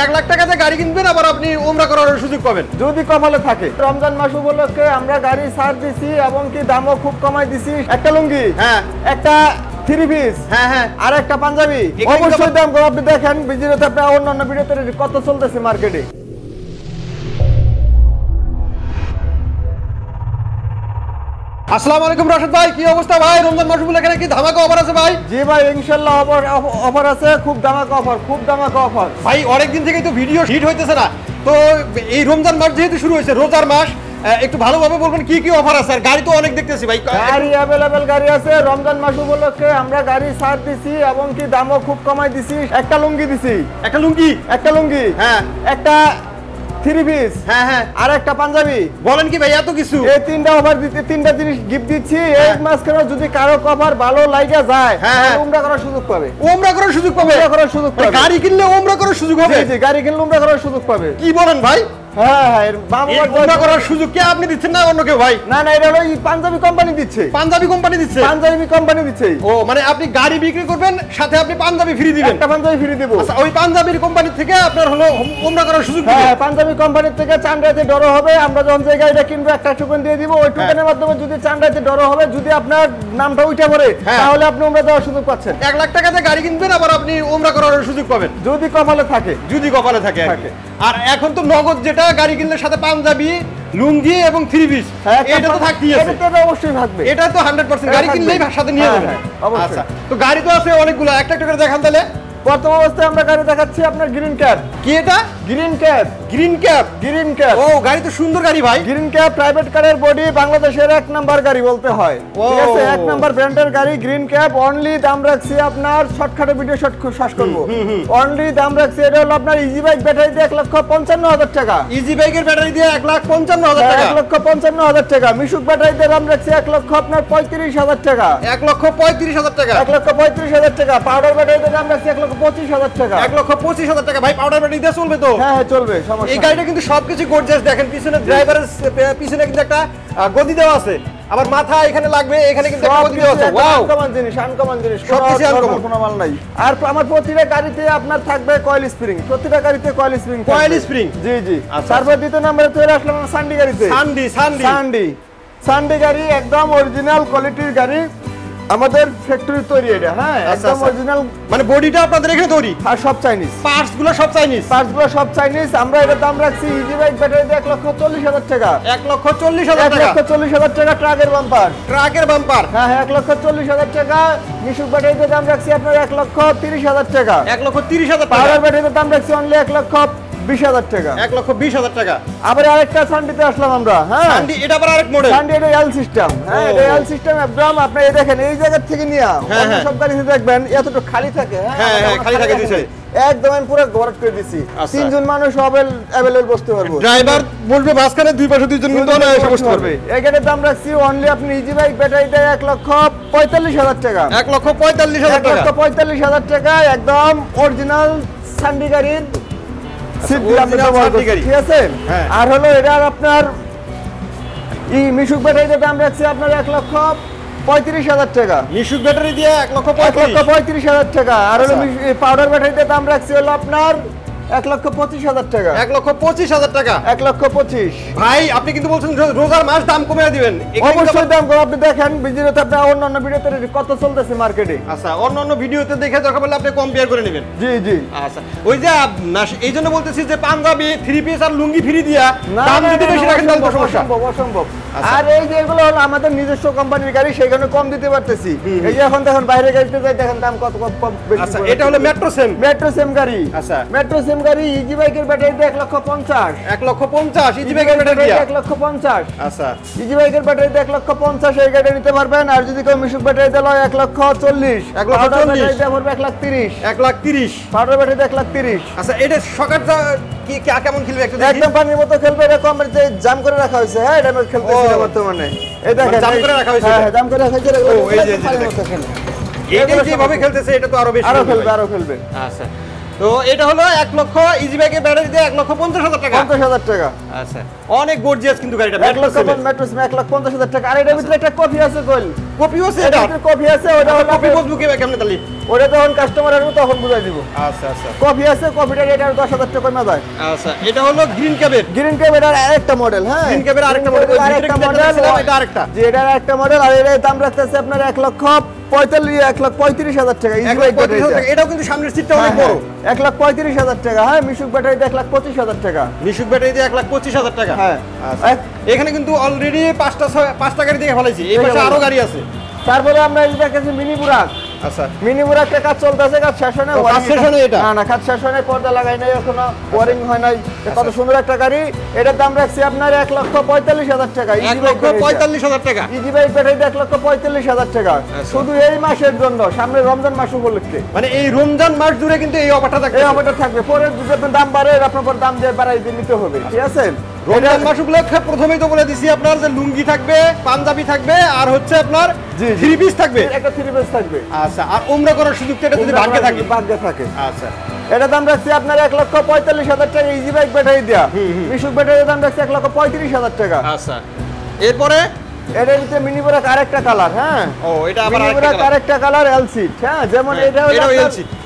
1 লাখ টাকাতে গাড়ি কিনবেন, আবার আপনি উমরা করার সুযোগ পাবেন যদি কপালে থাকে। রমজান মাস উপলক্ষে আমরা গাড়ি ছাড় দিছি এবং কি দামও খুব কমাই দিছি। একটা লুঙ্গি, হ্যাঁ, একটা 3 পিস, হ্যাঁ হ্যাঁ, আর একটা পাঞ্জাবি। এগুলো অবশ্যই দাম কম। আপনি দেখেন ভিডিওতে, আপনি অন্যান্য ভিডিওতে কত চলতেছে মার্কেটে। আসসালামু আলাইকুম রাশেদ ভাই, কি অবস্থা ভাই? রমজান মাস উপলক্ষে কি ধামাকা অফার আছে ভাই? জি ভাই, ইনশাআল্লাহ অফার আছে, খুব ধামাকা অফার, খুব ধামাকা অফার। ভাই অনেকদিন থেকেই তো ভিডিও হিট হইতেছে না, তো এই রমজান মাস যেহেতু শুরু হয়েছে, রোজার মাস, একটু ভালোভাবে বলবেন কি কি অফার আছে। আর গাড়ি তো অনেক দেখতেছি ভাই, গাড়ি অ্যাভেলেবেল গাড়ি আছে। রমজান মাস উপলক্ষে আমরা গাড়ি ছাড় দিছি এবং কি দামও খুব কমাই দিছি। একটা লুঙ্গি দিছি, একটা লুঙ্গি, হ্যাঁ, একটা 3 পিস, হ্যাঁ হ্যাঁ, আর একটা পাঞ্জাবি। বলেন কি ভাই এত কিছু? এই 3টা অফার দিতে, 3টা জিনিস গিফট দিচ্ছি। এই মাসখানে যদি কারো অফার ভালো লাগা যায়, হ্যাঁ, উমরা করার সুযোগ পাবে। উমরা করার সুযোগ পাবে? উমরা করার সুযোগ পাবে। গাড়ি কিনলে উমরা করার সুযোগ হবে? জি জি, গাড়ি কিনলে উমরা করার সুযোগ পাবে। কি বলেন ভাই? হ্যাঁ হ্যাঁ, উমরা করার সুযোগ কি আপনি দিচ্ছেন না অন্য কেউ ভাই? না না, এটা হলো পাঞ্জাবি কোম্পানি দিচ্ছে। পাঞ্জাবি কোম্পানি দিচ্ছে? পাঞ্জাবি কোম্পানি দিচ্ছে। ও মানে আপনি গাড়ি বিক্রি করবেন, সাথে আপনি পাঞ্জাবি ফ্রি দিবেন? একটা পাঞ্জাবি ফ্রি দেব। আচ্ছা, ওই পাঞ্জাবির কোম্পানি থেকে আপনার হলো উমরা করার সুযোগ দিবেন? হ্যাঁ, পাঞ্জাবি কোম্পানির থেকে চান্ডাইতে ডরো হবে। আমরা যখন যে গাড়িটা কিনবো একটা টোকেন দিয়ে দিব। ওই টোকেনের মাধ্যমে যদি চান্ডাইতে ডরো হবে, যদি আপনার নামটা উঠে পড়ে, তাহলে আপনি উমরা দেওয়ার সুযোগ পাচ্ছেন। 1 লাখ টাকাতে গাড়ি কিনবেন, আবার আপনি উমরা করার সুযোগ পাবেন যদি কপালে থাকে। যদি কপালে থাকে আর কি। আর এখন তো নগদ, যেটা গাড়ি কিনলে সাথে পাঞ্জাবি, লুঙ্গি এবং 3 পিস, এটা তো থাকতেই আছে। এটা তো অবশ্যই থাকবে। এটা তো 100% গাড়ি কিনলেই সাথে নিয়ে যাবেন। অবশ্যই। আচ্ছা, তো গাড়ি তো আছে অনেকগুলো, একটা একটা করে দেখান তাহলে। প্রথম অবস্থায় আমরা গাড়ি দেখাচ্ছি আপনার গ্রিন ক্যাব। কি এটা? Green cab. Green cab? Green cab. ও, গাড়ি তো সুন্দর গাড়ি ভাই। গ্রিন ক্যাব প্রাইভেট কারের বডি, বাংলাদেশের 1 নাম্বার গাড়ি বলতে হয়। ঠিক আছে, 1 নাম্বার ব্র্যান্ডের গাড়ি গ্রিন ক্যাব। অনলি দাম রাখছি আপনার, শর্টকাটে ভিডিও শেষ করব। অনলি দাম রাখছি, এটা হলো আপনার ইজি বাইক ব্যাটারি দিয়ে 1,55,000 টাকা। ইজি বাইকের ব্যাটারি দিয়ে 1,55,000 টাকা? 1,55,000 টাকা। মিশুক ব্যাটারি দিয়ে দাম রাখছি 1,35,000 টাকা। 1,35,000 টাকা? 1,35,000 টাকা। পাউডার ব্যাটারি দিয়ে দাম রাখছি 1,25,000 টাকা। 1,25,000 টাকা ভাই। পাউডার ব্যাটারি দিয়ে চলবে তো? হ্যাঁ হ্যাঁ, চলবে, সমস্যা এই গাড়িটা কিন্তু সবকিছু গর্জিয়াস। দেখেন পিছনে ড্রাইভারের পিছনে কিন্তু একটা গদি দেওয়া আছে, আবার মাথা এখানে লাগবে, এখানে কিন্তু একটা গদি দেওয়া আছে। ওয়াও, আনকমন জিনিস, আনকমন জিনিস, সবকিছু আনকমন, কোনো মাল নাই। আর আমার প্রতিটা গাড়িতে আপনার থাকবে কয়েল স্প্রিং। প্রতিটা গাড়িতে কয়েল স্প্রিং। Coil spring? জি জি। আচ্ছা, তারপর দ্বিতীয় নম্বরে চলে আসলাম সান্ডি গাড়িতে। সান্ডি গাড়ি একদম অরিজিনাল কোয়ালিটির গাড়ি, আমাদের ফ্যাক্টরি তৈরি এটা। হ্যাঁ, একদম অরিজিনাল। মানে বডিটা আপনাদের এখানে তৈরি? আর সব চাইনিজ। পার্টস গুলো সব চাইনিজ? আমরা এটার দাম রাখছি ইজি বাইক ব্যাটারি দিয়ে 1,40,000 টাকা। 1,40,000 টাকা? 1,40,000 টাকা। ট্রাকের বাম্পার? ট্রাকের বাম্পার? হ্যাঁ হ্যাঁ, 1,40,000 টাকা। মিশুক ব্যাটারিতে দাম রাখছি আপনার 1,30,000 টাকা। 1,30,000 টাকা? পাউডার ব্যাটারিতে দাম রাখছি অনলি 1,20,000 টাকা। 1,20,000 টাকা। আবার আরেকটা সান্ডিতে আসলাম আমরা। হ্যাঁ, সান্ডি এটা আবার আরেক মডেল? সান্ডি এটা এল সিস্টেম। হ্যাঁ, এটা এল সিস্টেম একদম। আপনি এই দেখেন, এই জায়গা থেকে নিয়া অন্য সব গাড়িতে দেখবেন এতটুকু খালি থাকে। হ্যাঁ হ্যাঁ, খালি থাকে দিছে একদম। আমি পুরো ভরাট করে দিছি। 3 জন মানুষ अवेलेबल বসতে পারবে। ড্রাইভার বলবে মাঝখানে দুই পাশে দুইজন কিন্তু অনায়াসে বসতে পারবে। এই গাড়ির দাম রাখছি অনলি আপনি ইজি বাইক ব্যাটারিতে 1,45,000 টাকা। 1,45,000 টাকা? 1,45,000 টাকা। একদম অরিজিনাল সান্ডি গাড়ির সিট দিলাম, ঠিক আছে। আর হলো এটা আপনার মিশুক ব্যাটারিতে দাম রাখছি আপনার 1,35,000 টাকা। মিশুক ব্যাটারি দিয়ে 1,35,000 টাকা। আর হলো পাউডার ব্যাটারিতে দাম রাখছি হলো আপনার 1,25,000 টাকা। 1,25,000 টাকা? 1,25,000। ভাই আপনি কিন্তু বলছেন রোজার মাস দাম কমিয়ে দিবেন? অবশ্যই দাম কম। আপনি দেখেন ভিডিওতে, আপনি অন্যান্য ভিডিওতে কত চলতেছে মার্কেটে। আচ্ছা, অন্যান্য ভিডিওতে দেখে দরকার পড়লে আপনি কম্পেয়ার করে নেবেন। জি জি। আচ্ছা, ওই যে এই জন্য বলতেছি যে পাঞ্জাবি, 3 পিস আর লুঙ্গি ফ্রি দিয়া দাম যদি বেশি রাখেন তাহলে তো সমস্যা। অসম্ভব। আর এই যে এগুলো হলো আমাদের নিজস্ব কোম্পানির গাড়ি, সেখানে কম দিতে পারতেছি। এই যে এখন দেখেন বাইরে গাড়িতে যাই, দেখেন দাম কত কম বেশি। আচ্ছা, এটা হলো মেট্রো সেম গাড়ি। আচ্ছা, মেট্রো সেম গাড়ি ইজি বাইকের ব্যাটারি দিয়ে 1,50,000। 1,50,000 ইজি বাইকের ব্যাটারি দিয়ে? 1,50,000। আচ্ছা, ইজি বাইকের ব্যাটারি দিয়ে 1,50,000 এই গাড়ি নিতে পারবেন। আর যদি কেউ মিশুক ব্যাটারি দিয়ে 1,40,000। 1,40,000 দিয়ে পড়বে 1,30,000। 1,30,000 পাউডার ব্যাটারি দিয়ে 1,30,000। আচ্ছা, এটা সকালটা কি কেমন খেলবে একটু দেখি? একদম পানির মতো খেলবে। এরকম যে জাম করে রাখা হয়েছে। হ্যাঁ, এটা আমরা খেলতেছি বর্তমানে। এই দেখেন জাম করে রাখা হয়েছে? হ্যাঁ, জাম করে রাখা হয়েছে। ও, এই যে যেভাবে খেলতেছে এটা তো আরো বেশি খেলবে। আচ্ছা, তো এটা হলো 1 লক্ষ ইজি বাইকের ব্যাটারি দিয়ে 1,50,000 টাকা। 50,000 টাকা। আচ্ছা, অনেক গর্জিয়াস কিন্তু গাড়িটা। 1 লক্ষ 1,50,000 টাকা। আর এটার ভিতরে একটা কপি আছে কইল। কপিও আছে এটা? কপি আছে, ওটা হলো কপি বুঝবো কেমনে তালি? ওটা যখন কাস্টমার আসবে তখন বুঝাই দিব। আচ্ছা আচ্ছা। কপি আছে, কপিটা এটা 10,000 টাকা কমে যায়। আচ্ছা, এটা হলো গ্রিন ক্যাবের। গ্রিন ক্যাবের আরেকটা মডেল, হ্যাঁ। গ্রিন ক্যাবের আরেকটা মডেল, আরেকটা মডেল, এটা আরেকটা। জি, এটা আরেকটা মডেল। আর এর দাম রাখতেছে আপনার 1,35,000 টাকা। Easy bike battery. এটাও কিন্তু সামনের সিটটা অনেক বড়। 1,35,000 টাকা। হ্যাঁ, মিশুক ব্যাটারিতে 1,25,000 টাকা। মিশুক ব্যাটারি দিয়ে 1,25,000 টাকা। হ্যাঁ। এখানে কিন্তু অলরেডি 5টা গাড়ি দেখে ফেলাইছি। এই পাশে আরো গাড়ি আছে। তারপরে আমরা এই দেখাচ্ছি মিনি বুরাক। আচ্ছা, মিনি বুরাকটা কাজ চলতেছে, কাজ শেষ হয় না। কাজ শেষ হয় না এটা? না, কাজ শেষ হয় না, পর্দা লাগাই নাই এখনো, ওয়ারিং হয় নাই। কত সুন্দর একটা গাড়ি। এটার দাম রাখছি আপনার 1,45,000 টাকা। ইজি বাইক 1,45,000 টাকা। ইজি বাইক ব্যাটারিতে 1,45,000 টাকা। শুধু এই মাসের জন্য, সামনে রমজান মাস উপলক্ষে। মানে এই রমজান মাস জুড়ে কিন্তু এই অফারটা থাকবে। এই অফারটা থাকবে। পরে যদি আপনার দাম বাড়ে, আপনার পর দাম দিয়ে বাড়াই দিয়ে নিতে হবে, ঠিক আছে? রমজান মাস উপলক্ষে প্রথমেই তো বলে দিছি আপনার যে লুঙ্গি থাকবে, পাঞ্জাবি থাকবে, আর হচ্ছে আপনার থ্রি পিস থাকবে। একটা থ্রি পিস থাকবে। আচ্ছা, আর উমরা করার সুযোগটা এটা যদি ভাগ্যে থাকে। ভাগ্যে থাকে। আচ্ছা, এটা দাম রাখছি আপনার 1,45,000 টাকা ইজি বাইক ব্যাটারি দেয়া। মিশুক ব্যাটারির দাম রাখছি 1,35,000 টাকা। আচ্ছা, এরপরে এটার ভিতরে মিনি বুরাক আরেকটা কালার, হ্যাঁ। ও, এটা আবার মিনি বুরাক আরেকটা কালার, এল সিট, হ্যাঁ। যেমন এটা হলো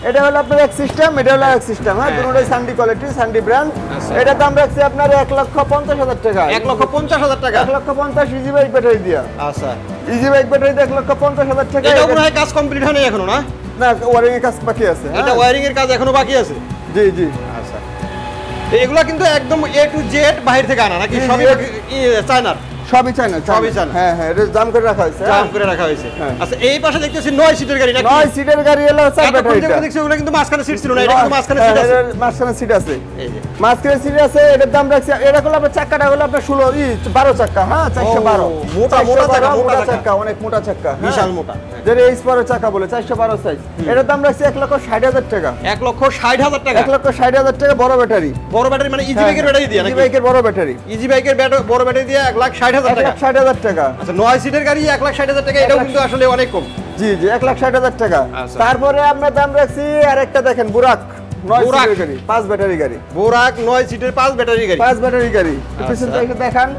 এটা হলো আপনার এক সিস্টেম, এটা হলো এক সিস্টেম, হ্যাঁ। দুটোই সানডি কোয়ালিটি, সানডি ব্র্যান্ড। এটা দাম রাখছি আপনার 1,50,000 টাকা। 1,50,000 টাকা। 1,50,000 ইজি বাইক ব্যাটারি দিয়া। আচ্ছা, ইজি বাইক ব্যাটারি 1,50,000 টাকা। এটা মনে হয় কাজ কমপ্লিট হয়নি এখনো, না? না, ওয়ারিং এর কাজ বাকি আছে। এটা ওয়্যারিং এর কাজ এখনো বাকি আছে। জি জি। আচ্ছা, এগুলা কিন্তু একদম এ টু জেড বাইরে থেকে আনা নাকি? সবই চায়নার? সবই চায়না। সবই চায়না। হ্যাঁ হ্যাঁ, এটা জাম করে রাখা হয়েছে। জাম করে রাখা হয়েছে। আচ্ছা, এই পাশে দেখতেছি 9 সিটের গাড়ি নাকি? 9 সিটের গাড়ি হলো স্যার ব্যাটারি। এটা দেখছি ওগুলো কিন্তু মাঝখানে সিট ছিল না, এটা কিন্তু মাঝখানে সিট আছে। মাঝখানে সিট আছে। এই যে মাঝখানে সিট আছে। এটার দাম রাখছি, এটা হলো আপনার চাকাটা হলো আপনার 12 চাকা, হ্যাঁ। 412 মোটা মোটা চাকা, অনেক মোটা চাকা, বিশাল মোটা। যেটা এইচ চাকা বলে, 412 সাইজ। এটার দাম রাখছি 1,60,000 টাকা। 1,60,000 টাকা। 1,60,000 টাকা বড় ব্যাটারি। বড় ব্যাটারি মানে ইজি বাইকের ব্যাটারি দিয়ে নাকি? ইজি বাইকের বড় ব্যাটারি। ইজি বাইকের বড় ব্যাটারি দিয়ে 1,60,000 টাকা। 1,60,000 টাকা। আচ্ছা, 9 সিটের গাড়ি 1,60,000 টাকা, এটাও কিন্তু আসলে অনেক কম। জি জি, 1,60,000 টাকা। তারপরে আমরা দাম রাখছি আরেকটা দেখেন, বুরাক 9 সিটের গাড়ি, 5 ব্যাটারি গাড়ি। বুরাক 9 সিটের 5 ব্যাটারি গাড়ি। 5 ব্যাটারি গাড়ি। পিছন থেকে দেখান,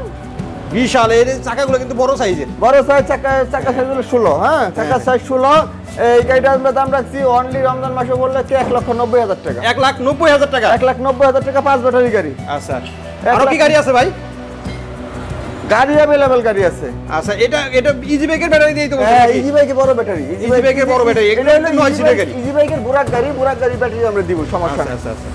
বিশাল। এর চাকাগুলো কিন্তু বড় সাইজের। বড় সাইজ চাকা সাইজ হলো 16, হ্যাঁ। চাকা সাইজ 16। এই গাড়িটার আমরা দাম রাখছি অনলি রমজান মাসে বললে 1,90,000 টাকা। 1,90,000 টাকা। 1,90,000 টাকা 5 ব্যাটারি গাড়ি। আচ্ছা, আরো কি গাড়ি আছে ভাই? গাড়ি अवेलेबल গাড়ি আছে। আচ্ছা, এটা ইজি বাইকের ব্যাটারি দিয়েই তো বলছেন? হ্যাঁ, ইজি বাইকের বড় ব্যাটারি। ইজি বাইকের বড় ব্যাটারি। এটা হলো 9 সিটের গাড়ি। ইজি বাইকের বুরাক গাড়ি ব্যাটারি আমরা দিব, সমস্যা নেই। আচ্ছা আচ্ছা।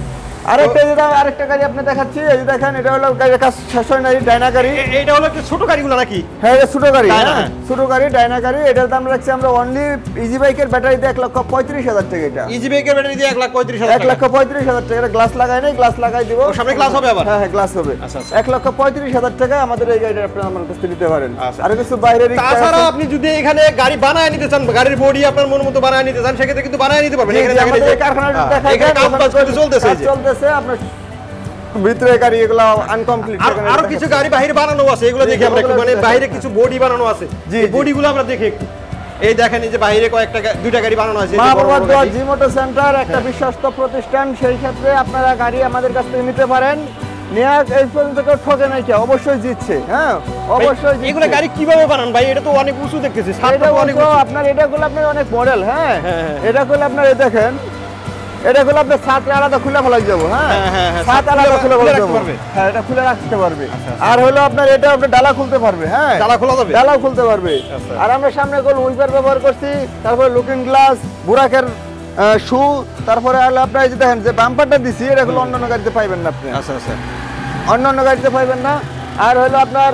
আরেকটা গাড়ি আপনি দেখাচ্ছি, এই যে দেখেন, এটা হলো গাড়ির কাজ শেষ হয় নাই, ডাইনা গাড়ি। এটা হলো একটা ছোট গাড়িগুলো নাকি? হ্যাঁ, এটা ছোট গাড়ি, হ্যাঁ। ছোট গাড়ি, ডাইনা গাড়ি। এটার দাম রাখছি আমরা অনলি ইজি বাইকের ব্যাটারি দিয়ে 1,35,000 টাকা। এটা ইজি বাইকের ব্যাটারি দিয়ে 1,35,000 টাকা। 1,35,000 টাকা। গ্লাস লাগাই নাই, গ্লাস লাগাই দিব। সামনে গ্লাস হবে আবার? হ্যাঁ হ্যাঁ, গ্লাস হবে। আচ্ছা আচ্ছা। 1,35,000 টাকা আমাদের এই গাড়িটা আপনি আমার কাছে নিতে পারেন। আচ্ছা। আর কিছু বাইরের তাছাড়া আপনি যদি এখানে গাড়ি বানায় নিতে চান, গাড়ির বডি আপনার মন মতো বানায় নিতে চান, সেক্ষেত্রে কিন্তু বানায় নিতে পারবেন। এখানে আমাদের এই কারখানাটা দেখাই, এখানে কাজ চলতেছে। চলতেছে আপনার ভিতরে গাড়ি, এগুলো আনকমপ্লিট। আরো কিছু গাড়ি বাইরে বানানো আছে, এগুলো দেখি আমরা একটু। মানে বাইরে কিছু বডি বানানো আছে, এই বডিগুলো আমরা দেখি একটু। এই দেখেন, এই যে বাইরে দুইটা গাড়ি বানানো আছে। জি মোটর সেন্টার একটা বিশ্বস্ত প্রতিষ্ঠান, সেই ক্ষেত্রে আপনারা গাড়ি আমাদের কাছ থেকে নিতে পারেন। নিয়ে এই পর্যন্ত কেউ ঠকে নাই, কেউ অবশ্যই জিতছে, হ্যাঁ অবশ্যই। এগুলো গাড়ি কিভাবে বানান ভাই? এটা তো অনেক উঁচু দেখতেছি। আপনার এটাগুলো আপনার অনেক মডেল, হ্যাঁ। এটা করলে আপনার এই দেখেন, এটা খুলে আপনি ছাদ আলাদা খুলে ফেলা যাবো, হ্যাঁ। ছাদ আলাদা খুলে ফেলা যাবো, হ্যাঁ। এটা খুলে রাখতে পারবে। আর হলো আপনার এটা আপনি ডালা খুলতে পারবে, হ্যাঁ। ডালা খোলা যাবে? ডালাও খুলতে পারবে। আর আমরা সামনে গোল উইপার ব্যবহার করছি, তারপরে লুকিং গ্লাস, বুরাকের শু, তারপরে হলো আপনার এই যে দেখেন যে বাম্পারটা দিছি, এটা হলো অন্যান্য গাড়িতে পাইবেন না আপনি। আচ্ছা আচ্ছা, অন্যান্য গাড়িতে পাইবেন না। আর হলো আপনার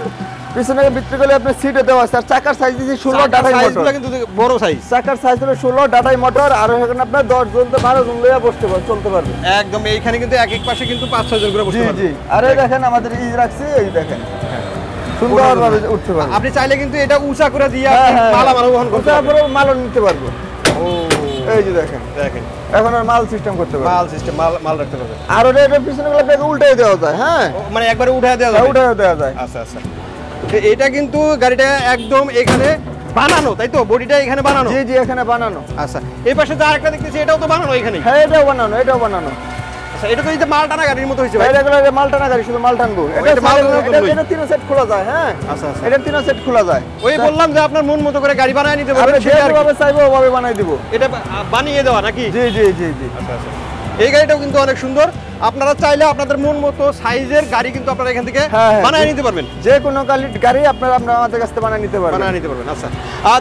পিছনে বিক্রি করলে আপনি সিটে দেওয়া আছে। আর চাকার সাইজ দিয়েছি 16, ডাটাই মোটর, কিন্তু বড় সাইজ। চাকার সাইজ হলো 16, ডাটাই মোটর। আর এখানে আপনার 10 জন তো 12 জন লইয়া বসতে পারবে, চলতে পারবে একদম। এইখানে কিন্তু এক এক পাশে কিন্তু 5-6 জন করে বসতে পারবে। জি জি। আর এই দেখেন আমাদের ইজ রাখছি, এই দেখেন সুন্দরভাবে উঠতে পারবে। আপনি চাইলে কিন্তু এটা উঁচা করে দিয়ে আপনি মালামাল বহন করতে পারবেন। তারপরে মালও নিতে পারবো। ও, এই যে দেখেন, দেখেন এখন আর মাল সিস্টেম করতে পারবে, মাল সিস্টেম, মাল রাখতে পারবে। আর ওটা এটা পিছনে গুলো ব্যাগে উল্টাই দেওয়া যায়, হ্যাঁ। মানে একবারে উঠায় দেওয়া যায়? উঠায় দেওয়া যায়। আচ্ছা আচ্ছা। এটা কিন্তু গাড়িটা একদম এখানে বানানো, তাই তো? বডিটা এখানে বানানো? জি জি, এখানে বানানো। আচ্ছা, এই পাশে যা আরেকটা দেখতেছি এটাও তো বানানো এখানে? হ্যাঁ, এটাও বানানো, এটাও বানানো। আচ্ছা, এটা তো এই যে মাল টানা গাড়ির মতো হইছে ভাই। এটা মাল টানা গাড়ি, শুধু মাল টানবো। এটা তিন সেট খোলা যায়। হ্যাঁ, আচ্ছা আচ্ছা, এটা তিন সেট খোলা যায়। ওই বললাম যে আপনার মন মতো করে গাড়ি বানায় নিতে পারবেন, সেটা যেভাবে চাইবো ওভাবে বানাই দিব। এটা বানিয়ে দেওয়া নাকি? জি জি জি জি। আচ্ছা আচ্ছা, এই গাড়িটাও কিন্তু অনেক সুন্দর। আপনারা চাইলে আপনাদের মন মতো সাইজের গাড়ি কিন্তু আপনারা এখান থেকে বানিয়ে নিতে পারবেন। যে কোনো গাড়ি আপনারা আমাদের কাছ থেকে বানিয়ে নিতে পারবেন। আচ্ছা,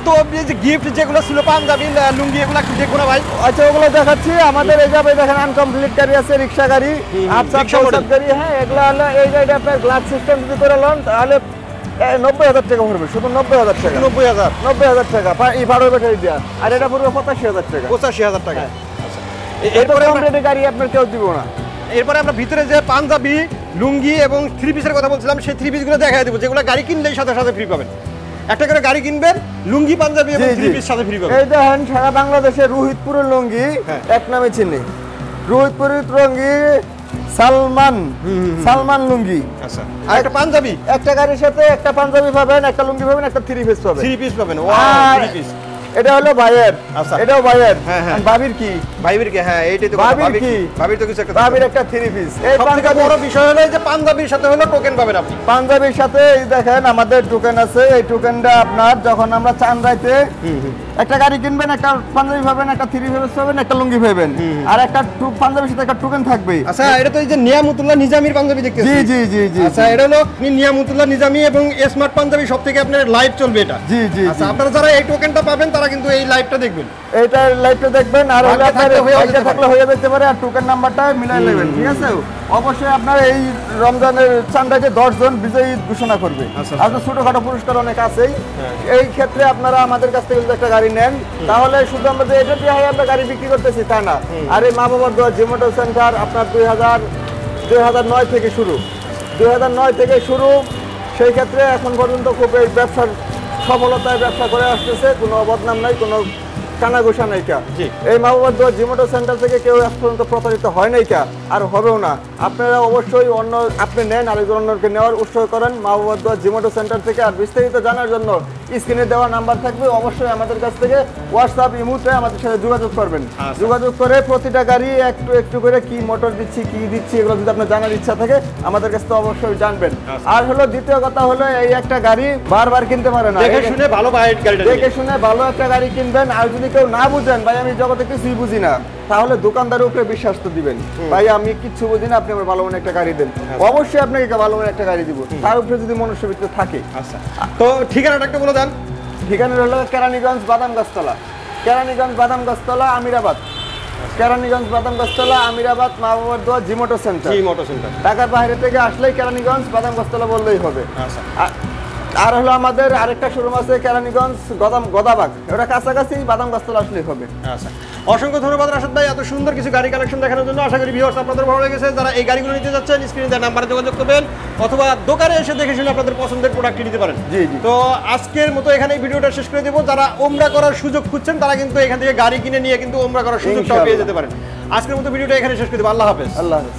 তো এই যে গিফট যেগুলো ছিল, পাঞ্জাবি, লুঙ্গি, এগুলো একটু দেখবো না ভাই? আচ্ছা, ওগুলো দেখাচ্ছি। আমাদের এই যাবে দেখেন আনকমপ্লিট গাড়ি আছে, রিক্সা গাড়ি, আপসাপ গাড়ি। হ্যাঁ, এগুলো হলো এই গাড়িটা আপনার গ্লাস সিস্টেম যদি করে লন তাহলে 90,000 টাকা পড়বে, শুধু 90,000 টাকা। 90,000 টাকা এই ভাড়া ব্যাটারি দেওয়া। আর এটা পড়বে 85,000 টাকা। 85,000 টাকা। আচ্ছা, এরপরে আমরা গাড়ি আপনার কেউ দিব না। এরপরে আমরা ভিতরে যে পাঞ্জাবি, লুঙ্গি এবং থ্রি পিসের কথা বলছিলাম, সেই থ্রি পিসগুলো দেখাই দেবো, যেগুলো গাড়ি কিনলেই সাথে সাথে ফ্রি পাবেন। একটা করে গাড়ি কিনবেন, লুঙ্গি, পাঞ্জাবি এবং থ্রি পিস সাথে ফ্রি পাবেন। এই দেখেন সারা বাংলাদেশে রোহিতপুরের লুঙ্গি এক নামে চিনি। রোহিতপুরের লুঙ্গি সালমান লুঙ্গি। আচ্ছা, আর একটা পাঞ্জাবি, একটা গাড়ির সাথে একটা পাঞ্জাবি পাবেন, একটা লুঙ্গি পাবেন, একটা থ্রি পিস পাবেন। থ্রি পিস পাবেন। Wow, three piece. এটা হলো ভাইয়ের। আচ্ছা, এটাও ভাইয়ের। হ্যাঁ হ্যাঁ। ভাবির কি? ভাবির কি? হ্যাঁ, এইটাই তো ভাবির কি? ভাবির তো কিছু একটা, ভাবির একটা থ্রি পিস। এই সবথেকে বড় বিষয় হলো যে পাঞ্জাবির সাথে হলো টোকেন পাবেন আপনি। পাঞ্জাবির সাথে এই দেখেন আমাদের টোকেন আছে। এই টোকেনটা আপনার যখন আমরা চান্দাইতে একটা গাড়ি কিনবেন, একটা পাঞ্জাবি পাবেন, একটা থ্রি পিস পাবেন, একটা লুঙ্গি পাবেন, আর একটা পাঞ্জাবির সাথে একটা টোকেন থাকবে। আচ্ছা, এটা তো এই যে নিয়ামতুল্লাহ নিজামীর পাঞ্জাবি দেখতেছি। জি জি জি জি। আচ্ছা, এটা হলো নিয়ামতুল্লাহ নিজামী এবং স্মার্ট পাঞ্জাবি, সব থেকে আপনার লাইভ চলবে এটা। জি জি। আচ্ছা, আপনারা যারা এই টোকেনটা পাবেন তারা কিন্তু এই লাইভটা দেখবেন, এইটা লাইভটা দেখবেন। আর হলো আপনার এটা থাকলে হয়ে যেতে পারে, আর টোকেন নাম্বারটা মিলাই নেবেন। ঠিক আছে? অবশ্যই আপনার এই রমজানের চান্দাকে 10 জন বিজয়ী ঘোষণা করবে। আর ছোটখাটো পুরস্কার অনেক আছেই। এই ক্ষেত্রে আপনারা আমাদের কাছ থেকে যদি একটা গাড়ি নেন, তাহলে শুধু আমরা যে এটা দিয়ে আমরা গাড়ি বিক্রি করতেছি তা না। আর এই মা বাবার দোয়া জিমোটো সেন্টার আপনার 2009 থেকে শুরু। 2009 থেকে শুরু। সেই ক্ষেত্রে এখন পর্যন্ত খুব এই ব্যবসার সফলতায় ব্যবসা করে আসতেছে, কোনো বদনাম নাই, কোনো কানা ঘোষা নাই কা। এই মা বাবার দোয়া জিমোটো সেন্টার থেকে কেউ আজ পর্যন্ত প্রতারিত হয় নাই কা, আর হবেও না। আপনারা অবশ্যই আপনি নেন, আরেকজন অন্যকে নেওয়ার উৎসাহ করেন মা বাবার দোয়া জিমোটো সেন্টার থেকে। আর বিস্তারিত জানার জন্য স্ক্রিনে দেওয়া নাম্বার থাকবে, অবশ্যই আমাদের কাছ থেকে হোয়াটসঅ্যাপ, ইমোতে আমাদের সাথে যোগাযোগ করবেন। যোগাযোগ করে প্রতিটা গাড়ি একটু একটু করে কি মোটর দিচ্ছি, কি দিচ্ছি, এগুলো যদি আপনার জানার ইচ্ছা থাকে আমাদের কাছে অবশ্যই জানবেন। আর হলো দ্বিতীয় কথা হলো, এই একটা গাড়ি বারবার কিনতে পারে না, দেখে শুনে ভালো একটা গাড়ি কিনবেন। আর যদি কেউ না বুঝেন, ভাই আমি জগতে কিছুই বুঝি না, তাহলে দোকানদারের উপরে বিশ্বাস তো দিবেন, ভাই আমি কিচ্ছু বুঝি না, আপনি আমার ভালো মনে একটা গাড়ি দেন। অবশ্যই আপনাকে ভালো মনে একটা গাড়ি দিব, তার উপরে যদি মনুষ্যবৃত্তি থাকে। আচ্ছা, তো ঠিকানাটা একটা বলে দেন। ঠিকানা হলো কেরানীগঞ্জ বাদামগাছতলা। কেরানীগঞ্জ বাদামগাছতলা, আমিরাবাদ। কেরানীগঞ্জ বাদামগাছতলা, আমিরাবাদ, মা বাবার দোয়া জিমোটো সেন্টার। ঢাকার বাইরে থেকে আসলেই কেরানীগঞ্জ বাদামগাছতলা বললেই হবে। আর হলো আমাদের আরেকটা শোরুম আছে কেরানীগঞ্জ গদাবাগ, ওটা কাছাকাছি, বাদামগাছতলা আসলেই হবে। আচ্ছা, অসংখ্য ধন্যবাদ রাশেদ ভাই এত সুন্দর কিছু গাড়ি কালেকশন দেখানোর জন্য। আশা করি ভিউয়ার্স আপনাদের ভালো লেগেছে। যারা এই গাড়িগুলো নিতে যাচ্ছেন, স্ক্রিনে দেওয়া নাম্বারে যোগাযোগ করবেন, অথবা দোকানে এসে দেখে শুনে আপনাদের পছন্দের প্রোডাক্ট নিতে পারেন। জি জি। তো আজকের মতো এখানে ভিডিওটা শেষ করে দেবো। যারা ওমরা করার সুযোগ খুঁজছেন তারা কিন্তু এখান থেকে গাড়ি কিনে নিয়ে কিন্তু ওমরা করার সুযোগটাও পেয়ে যেতে পারেন। আজকের মতো ভিডিওটা এখানে শেষ করে দেবো। আল্লাহ হাফেজ। আল্লাহ হাফেজ।